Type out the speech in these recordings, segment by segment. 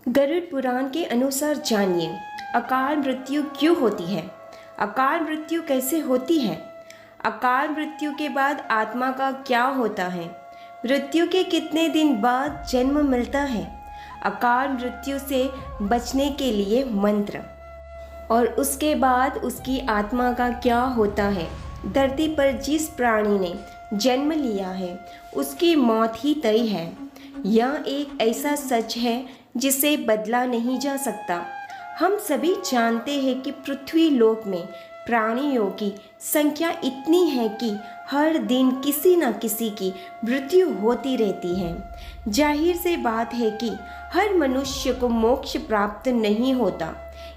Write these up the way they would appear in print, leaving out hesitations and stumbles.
गरुड़ पुराण के अनुसार जानिए, अकाल मृत्यु क्यों होती है। अकाल मृत्यु कैसे होती है। अकाल मृत्यु के बाद आत्मा का क्या होता है। मृत्यु के कितने दिन बाद जन्म मिलता है। अकाल मृत्यु से बचने के लिए मंत्र, और उसके बाद उसकी आत्मा का क्या होता है। धरती पर जिस प्राणी ने जन्म लिया है उसकी मौत ही तय है। यह एक ऐसा सच है जिसे बदला नहीं जा सकता। हम सभी जानते हैं कि पृथ्वी लोक में प्राणियों की संख्या इतनी है कि हर दिन किसी न किसी की मृत्यु होती रहती है। जाहिर सी बात है कि हर मनुष्य को मोक्ष प्राप्त नहीं होता।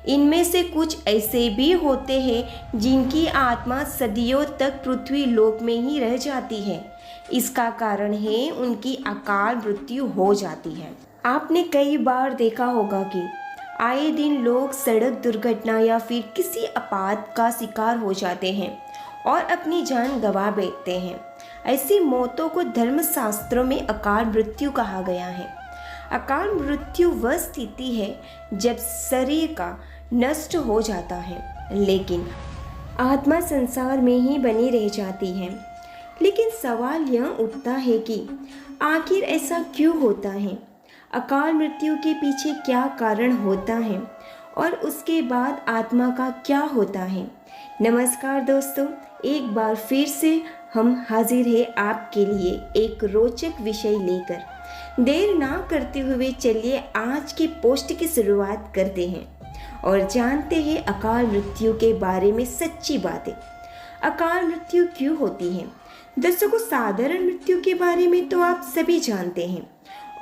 इनमें से कुछ ऐसे भी होते हैं जिनकी आत्मा सदियों तक पृथ्वी लोक में ही रह जाती है। इसका कारण है उनकी अकाल मृत्यु हो जाती है। आपने कई बार देखा होगा कि आए दिन लोग सड़क दुर्घटना या फिर किसी आपात का शिकार हो जाते हैं और अपनी जान गंवा बैठते हैं। ऐसी मौतों को धर्मशास्त्रों में अकाल मृत्यु कहा गया है। अकाल मृत्यु वह स्थिति है जब शरीर का नष्ट हो जाता है लेकिन आत्मा संसार में ही बनी रह जाती है। लेकिन सवाल यह उठता है कि आखिर ऐसा क्यों होता है। अकाल मृत्यु के पीछे क्या कारण होता है और उसके बाद आत्मा का क्या होता है। नमस्कार दोस्तों, एक बार फिर से हम हाजिर हैं आपके लिए एक रोचक विषय लेकर। देर ना करते हुए चलिए आज के पोस्ट की शुरुआत करते हैं और जानते हैं अकाल मृत्यु के बारे में सच्ची बातें। अकाल मृत्यु क्यों होती है। दर्शकों, साधारण मृत्यु के बारे में तो आप सभी जानते हैं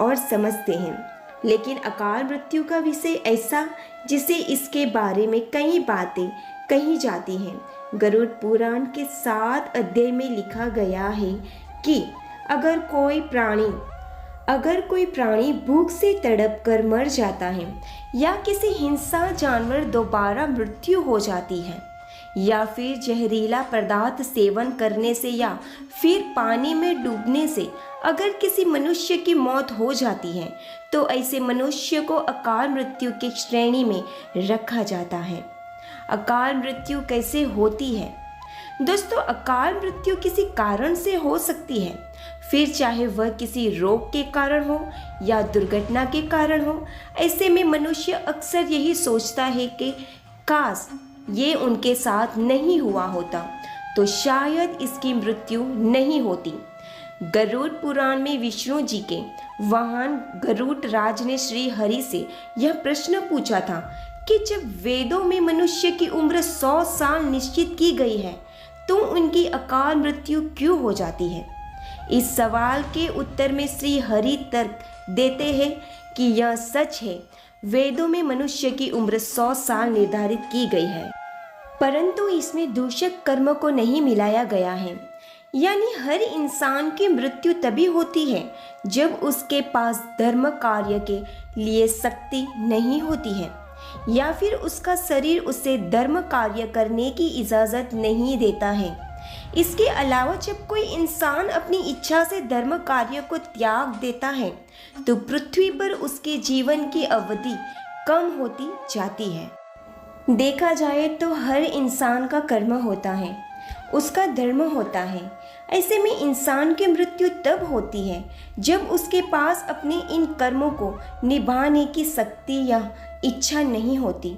और समझते हैं, लेकिन अकाल मृत्यु का विषय ऐसा जिसे इसके बारे में कई बातें कही जाती हैं। गरुड़ पुराण के 7 अध्याय में लिखा गया है कि अगर कोई प्राणी भूख से तड़प कर मर जाता है या किसी हिंसा जानवर दोबारा मृत्यु हो जाती है या फिर जहरीला पदार्थ सेवन करने से या फिर पानी में डूबने से अगर किसी मनुष्य की मौत हो जाती है तो ऐसे मनुष्य को अकाल मृत्यु की श्रेणी में रखा जाता है। अकाल मृत्यु कैसे होती है। दोस्तों, अकाल मृत्यु किसी कारण से हो सकती है, फिर चाहे वह किसी रोग के कारण हो या दुर्घटना के कारण हो। ऐसे में मनुष्य अक्सर यही सोचता है कि काश ये उनके साथ नहीं हुआ होता तो शायद इसकी मृत्यु नहीं होती। गरुड़ पुराण में विष्णु जी के वाहन गरुड़ राज ने श्री हरि से यह प्रश्न पूछा था कि जब वेदों में मनुष्य की उम्र 100 साल निश्चित की गई है तो उनकी अकाल मृत्यु क्यों हो जाती है। इस सवाल के उत्तर में श्री हरि तर्क देते हैं कि यह सच है, वेदों में मनुष्य की उम्र 100 साल निर्धारित की गई है, परंतु इसमें दूषक कर्म को नहीं मिलाया गया है। यानी हर इंसान की मृत्यु तभी होती है जब उसके पास धर्म कार्य के लिए शक्ति नहीं होती है या फिर उसका शरीर उसे धर्म कार्य करने की इजाज़त नहीं देता है। इसके अलावा जब कोई इंसान अपनी इच्छा से धर्म कार्य को त्याग देता है तो पृथ्वी पर उसके जीवन की अवधि कम होती जाती है। देखा जाए तो हर इंसान का कर्म होता है, उसका धर्म होता है। ऐसे में इंसान की मृत्यु तब होती है जब उसके पास अपने इन कर्मों को निभाने की शक्ति या इच्छा नहीं होती।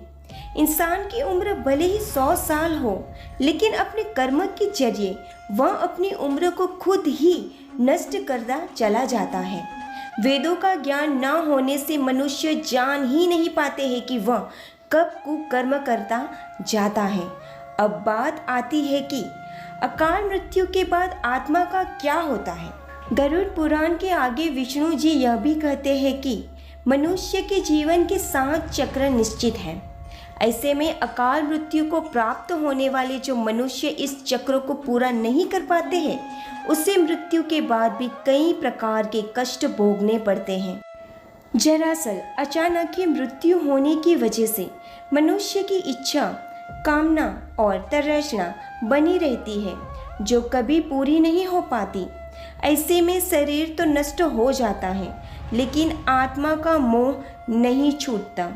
इंसान की उम्र भले ही 100 साल हो, लेकिन अपने कर्म के जरिए वह अपनी उम्र को खुद ही नष्ट करता चला जाता है। वेदों का ज्ञान न होने से मनुष्य जान ही नहीं पाते हैं कि वह कब कुकर्म करता जाता है। अब बात आती है कि अकाल मृत्यु के बाद आत्मा का क्या होता है। गरुड़ पुराण के आगे विष्णु जी यह भी कहते हैं कि मनुष्य के जीवन के 7 चक्र निश्चित हैं। ऐसे में अकाल मृत्यु को प्राप्त होने वाले जो मनुष्य इस चक्र को पूरा नहीं कर पाते हैं उसे मृत्यु के बाद भी कई प्रकार के कष्ट भोगने पड़ते हैं। दरअसल अचानक ही मृत्यु होने की वजह से मनुष्य की इच्छा, कामना और तृष्णा बनी रहती है जो कभी पूरी नहीं हो पाती। ऐसे में शरीर तो नष्ट हो जाता है लेकिन आत्मा का मोह नहीं छूटता।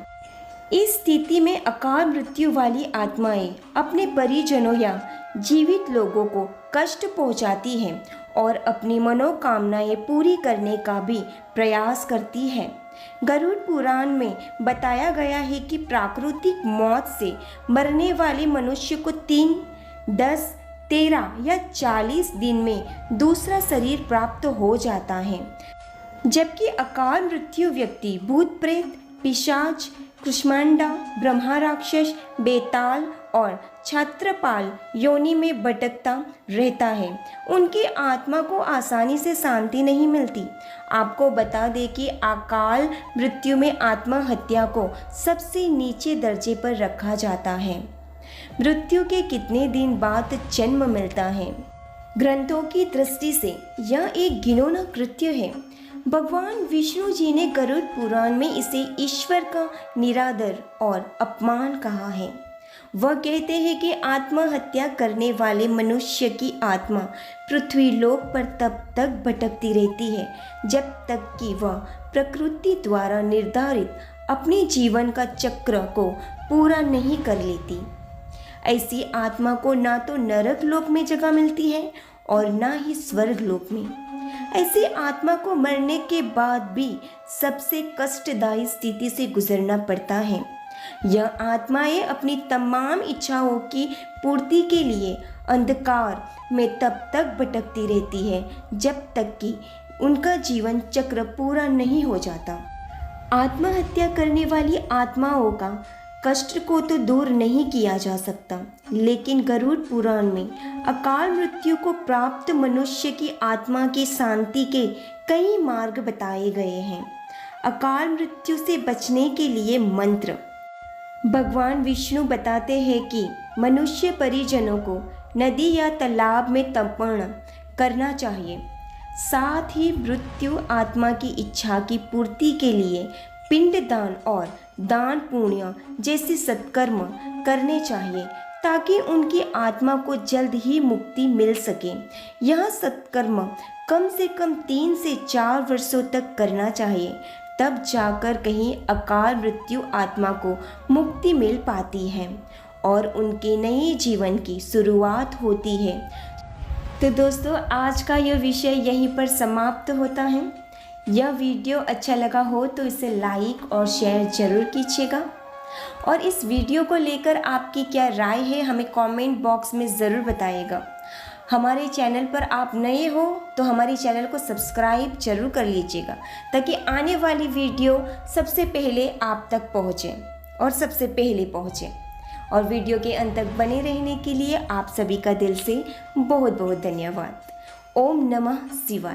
इस स्थिति में अकाल मृत्यु वाली आत्माएं अपने परिजनों या जीवित लोगों को कष्ट पहुंचाती हैं और अपनी मनोकामनाएं पूरी करने का भी प्रयास करती है। गरुड़ पुराण में बताया गया है कि प्राकृतिक मौत से मरने वाले मनुष्य को 3, 10, 13 या 40 दिन में दूसरा शरीर प्राप्त हो जाता है, जबकि अकाल मृत्यु व्यक्ति भूत प्रेत, पिशाच, कुष्मांडा, ब्रह्मा राक्षस, बेताल और छत्रपाल योनि में भटकता रहता है। उनकी आत्मा को आसानी से शांति नहीं मिलती। आपको बता दें कि अकाल मृत्यु में आत्महत्या को सबसे नीचे दर्जे पर रखा जाता है। मृत्यु के कितने दिन बाद जन्म मिलता है? ग्रंथों की दृष्टि से यह एक घिनौना कृत्य है। भगवान विष्णु जी ने गरुड़ पुराण में इसे ईश्वर का निरादर और अपमान कहा है। वह कहते हैं कि आत्महत्या करने वाले मनुष्य की आत्मा पृथ्वी लोक पर तब तक भटकती रहती है जब तक कि वह प्रकृति द्वारा निर्धारित अपने जीवन का चक्र को पूरा नहीं कर लेती। ऐसी आत्मा को ना तो नरक लोक में जगह मिलती है और ना ही स्वर्ग लोक में। ऐसी आत्मा को मरने के बाद भी सबसे कष्टदायी स्थिति से गुजरना पड़ता है। यह आत्माएं अपनी तमाम इच्छाओं की पूर्ति के लिए अंधकार में तब तक भटकती रहती है जब तक कि उनका जीवन चक्र पूरा नहीं हो जाता। आत्महत्या करने वाली आत्माओं का कष्ट को तो दूर नहीं किया जा सकता, लेकिन गरुड़ पुराण में अकाल मृत्यु को प्राप्त मनुष्य की आत्मा की शांति के कई मार्ग बताए गए हैं। अकाल मृत्यु से बचने के लिए मंत्र। भगवान विष्णु बताते हैं कि मनुष्य परिजनों को नदी या तालाब में तर्पण करना चाहिए। साथ ही मृत्यु आत्मा की इच्छा की पूर्ति के लिए पिंडदान और दान पुण्य जैसे सत्कर्म करने चाहिए ताकि उनकी आत्मा को जल्द ही मुक्ति मिल सके। यह सत्कर्म कम से कम 3 से 4 वर्षों तक करना चाहिए, तब जाकर कहीं अकाल मृत्यु आत्मा को मुक्ति मिल पाती है और उनके नए जीवन की शुरुआत होती है। तो दोस्तों, आज का यह विषय यहीं पर समाप्त होता है। यह वीडियो अच्छा लगा हो तो इसे लाइक और शेयर ज़रूर कीजिएगा और इस वीडियो को लेकर आपकी क्या राय है हमें कमेंट बॉक्स में ज़रूर बताइएगा। हमारे चैनल पर आप नए हो तो हमारे चैनल को सब्सक्राइब जरूर कर लीजिएगा ताकि आने वाली वीडियो सबसे पहले आप तक पहुँचे और सबसे पहले पहुँचे। और वीडियो के अंत तक बने रहने के लिए आप सभी का दिल से बहुत बहुत धन्यवाद। ओम नमः शिवाय।